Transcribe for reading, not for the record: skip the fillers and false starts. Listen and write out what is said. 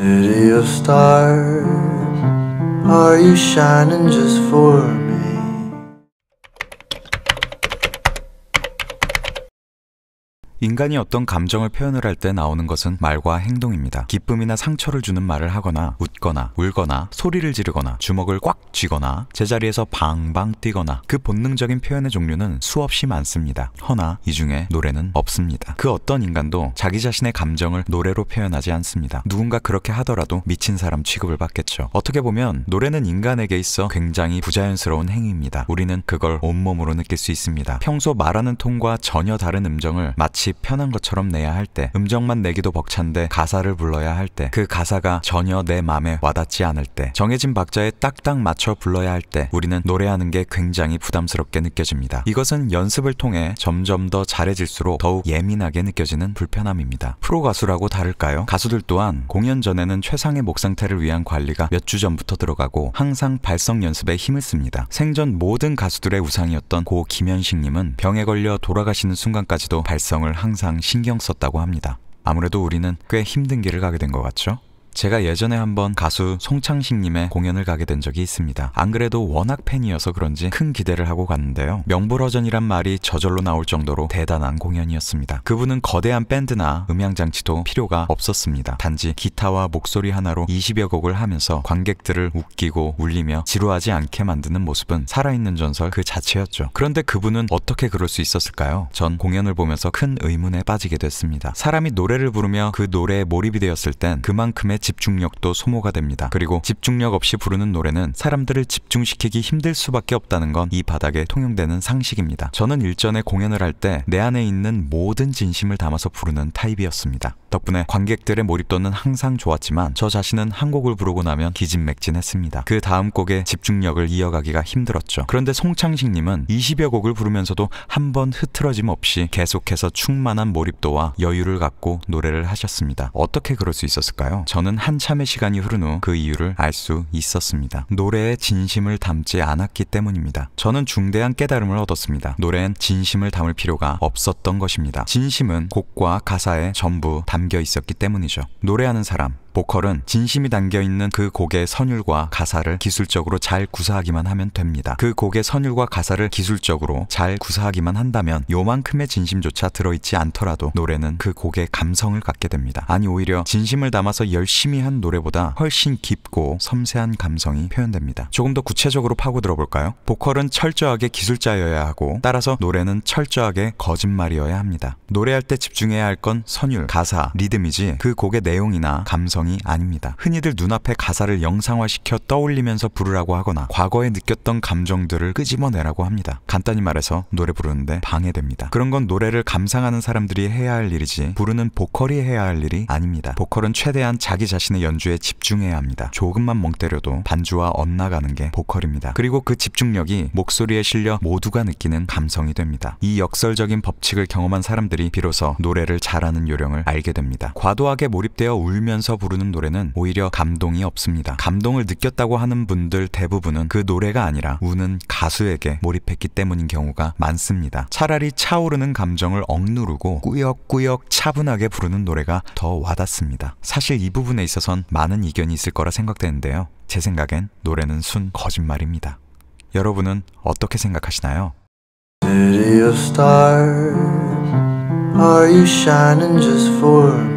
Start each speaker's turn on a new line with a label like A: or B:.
A: City of stars, are you shining just for me?
B: 인간이 어떤 감정을 표현을 할 때 나오는 것은 말과 행동입니다. 기쁨이나 상처를 주는 말을 하거나 웃거나 울거나 소리를 지르거나 주먹을 꽉 쥐거나 제자리에서 방방 뛰거나 그 본능적인 표현의 종류는 수없이 많습니다. 허나 이 중에 노래는 없습니다. 그 어떤 인간도 자기 자신의 감정을 노래로 표현하지 않습니다. 누군가 그렇게 하더라도 미친 사람 취급을 받겠죠. 어떻게 보면 노래는 인간에게 있어 굉장히 부자연스러운 행위입니다. 우리는 그걸 온몸으로 느낄 수 있습니다. 평소 말하는 톤과 전혀 다른 음정을 마치 편한 것처럼 내야 할 때, 음정만 내기도 벅찬데 가사를 불러야 할 때, 그 가사가 전혀 내 맘에 와닿지 않을 때, 정해진 박자에 딱딱 맞춰 불러야 할 때 우리는 노래하는 게 굉장히 부담스럽게 느껴집니다. 이것은 연습을 통해 점점 더 잘해질수록 더욱 예민하게 느껴지는 불편함입니다. 프로 가수라고 다를까요? 가수들 또한 공연 전에는 최상의 목 상태를 위한 관리가 몇 주 전부터 들어가고 항상 발성 연습에 힘을 씁니다. 생전 모든 가수들의 우상이었던 고 김현식님은 병에 걸려 돌아가시는 순간까지도 발성을 항상 신경 썼다고 합니다. 아무래도 우리는 꽤 힘든 길을 가게 된 것 같죠? 제가 예전에 한번 가수 송창식님의 공연을 가게 된 적이 있습니다. 안 그래도 워낙 팬이어서 그런지 큰 기대를 하고 갔는데요. 명불허전이란 말이 저절로 나올 정도로 대단한 공연이었습니다. 그분은 거대한 밴드나 음향장치도 필요가 없었습니다. 단지 기타와 목소리 하나로 20여 곡을 하면서 관객들을 웃기고 울리며 지루하지 않게 만드는 모습은 살아있는 전설 그 자체였죠. 그런데 그분은 어떻게 그럴 수 있었을까요? 전 공연을 보면서 큰 의문에 빠지게 됐습니다. 사람이 노래를 부르며 그 노래에 몰입이 되었을 땐 그만큼의 집중력도 소모가 됩니다. 그리고 집중력 없이 부르는 노래는 사람들을 집중시키기 힘들 수밖에 없다는 건 이 바닥에 통용되는 상식입니다. 저는 일전에 공연을 할 때 내 안에 있는 모든 진심을 담아서 부르는 타입이었습니다. 덕분에 관객들의 몰입도는 항상 좋았지만 저 자신은 한 곡을 부르고 나면 기진맥진했습니다. 그 다음 곡에 집중력을 이어가기가 힘들었죠. 그런데 송창식님은 20여 곡을 부르면서도 한 번 흐트러짐 없이 계속해서 충만한 몰입도와 여유를 갖고 노래를 하셨습니다. 어떻게 그럴 수 있었을까요? 저는 한참의 시간이 흐른 후 그 이유를 알 수 있었습니다. 노래에 진심을 담지 않았기 때문입니다. 저는 중대한 깨달음을 얻었습니다. 노래엔 진심을 담을 필요가 없었던 것입니다. 진심은 곡과 가사에 전부 담겨 있었기 때문이죠. 노래하는 사람, 보컬은 진심이 담겨있는 그 곡의 선율과 가사를 기술적으로 잘 구사하기만 하면 됩니다. 그 곡의 선율과 가사를 기술적으로 잘 구사하기만 한다면 요만큼의 진심조차 들어있지 않더라도 노래는 그 곡의 감성을 갖게 됩니다. 아니 오히려 진심을 담아서 열심히 한 노래보다 훨씬 깊고 섬세한 감성이 표현됩니다. 조금 더 구체적으로 파고들어 볼까요? 보컬은 철저하게 기술자여야 하고 따라서 노래는 철저하게 거짓말이어야 합니다. 노래할 때 집중해야 할 건 선율, 가사, 리듬이지 그 곡의 내용이나 감성이 아닙니다. 흔히들 눈앞에 가사를 영상화시켜 떠올리면서 부르라고 하거나 과거에 느꼈던 감정들을 끄집어내라고 합니다. 간단히 말해서 노래 부르는데 방해됩니다. 그런 건 노래를 감상하는 사람들이 해야 할 일이지 부르는 보컬이 해야 할 일이 아닙니다. 보컬은 최대한 자기 자신의 연주에 집중해야 합니다. 조금만 멍 때려도 반주와 엇나가는 게 보컬입니다. 그리고 그 집중력이 목소리에 실려 모두가 느끼는 감성이 됩니다. 이 역설적인 법칙을 경험한 사람들이 비로소 노래를 잘하는 요령을 알게 됩니다. 과도하게 몰입되어 울면서 부르는 노래는 오히려 감동이 없습니다. 감동을 느꼈다고 하는 분들 대부분은 그 노래가 아니라 우는 가수에게 몰입했기 때문인 경우가 많습니다. 차라리 차오르는 감정을 억누르고 꾸역꾸역 차분하게 부르는 노래가 더 와닿습니다. 사실 이 부분에 있어선 많은 이견이 있을 거라 생각되는데요. 제 생각엔 노래는 순 거짓말입니다. 여러분은 어떻게 생각하시나요?
A: City of stars, are you shining just for me?